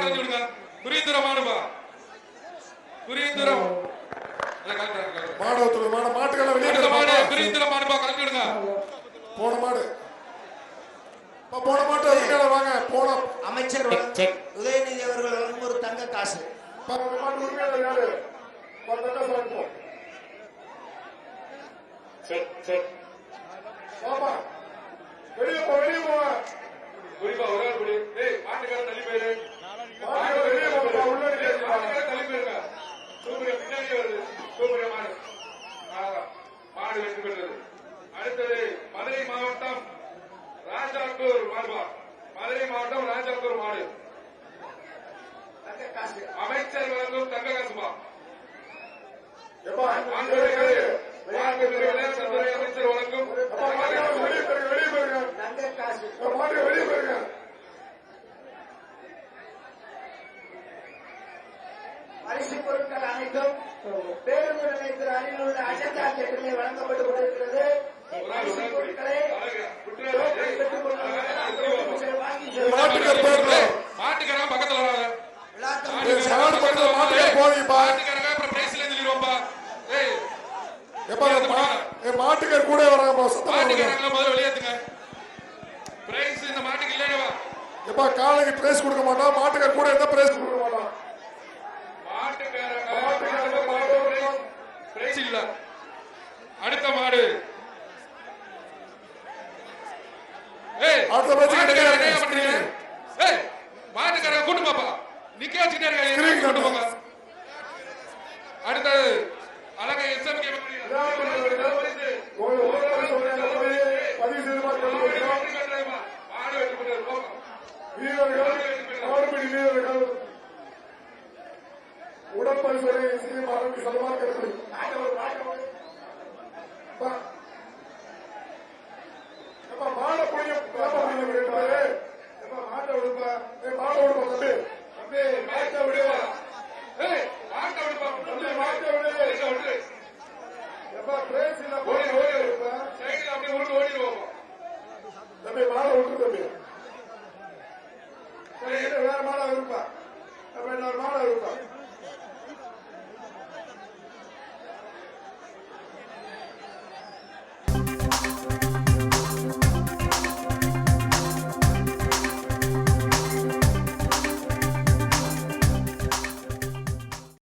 கலந்து விடுங்க. குறியந்துரம் மாடுபா, குறியந்துரம் மாடு மாட்டுக்கெல்லாம் வெளியே மாடு குறியந்துரம் மாடுபா கலந்து விடுங்க. போன மாடு போன மாட்டு வாங்க. போன அமைச்சர் உதயநிதி அவர்கள் வழங்கும் ஒரு தங்க காசு. வெளியே போ, வெளியே போ. குறிப்பா ஒரு ஆள் குடி. மாட்டுக்கார தள்ளி போயிரு. தள்ளி போயிருங்க. சூப்பரியா பின்னாடி வருது. சூப்பரியா மாடு. மாடு வெற்றி பெற்றது. அடுத்தது மதுரை மாவட்டம் ராஜாக்கூர் மாடுபா. மதுரை மாவட்டம் ராஜாக்கூர் மாடு. அமைச்சர் வழங்கும் தங்க காசுபா. சத்துறை அமைச்சர் வழங்கும் பரிசு பொருட்கள் அனைத்தும் பேருந்து நிலையத்தில் அருகில் உள்ள அஜந்தா திட்டத்திலே வழங்கப்பட்டுக் கொண்டிருக்கிறது. பரிசு பொருட்களை மாட்டுக்காரங்க பக்கத்துல மாட்டுக்கார கூட வராங்க. முதல்ல வெளியேத்துங்க. பிரைஸ் இந்த மாட்டுக்கு இல்லையா? எப்பா காலைக்கு பிரைஸ் கொடுக்க மாட்டோம். மாட்டுக்கார கூட எந்த பிரைஸ் கொடுக்க மாட்டோம். பிரைஸ் இல்ல. அடுத்த மாடு மாட்டுக்காரங்க கூட்டு பாப்பா நிக்க வச்சுக்கிட்டே இருக்காங்க. அடுத்தது அழகை எஸ்எம்கே உடற்பரிசோதனை சலமாக மாட புரிய மாட்ட விடுப்பா. மாட விடுப்பா தம்பி. தம்பி மாட்ட விடுவா. மாட்ட விடுப்பா. தம்பி மாட்ட விடு. எப்பா பிரேஸ் இல்ல ஓடி விடுப்பா. சைக்கிள் அப்படியே ஓடி ஓடிடுவோம். தம்பி மாட விட்டு தம்பி. வேற மாட விடுப்பா. வேற மாட விடுப்பா.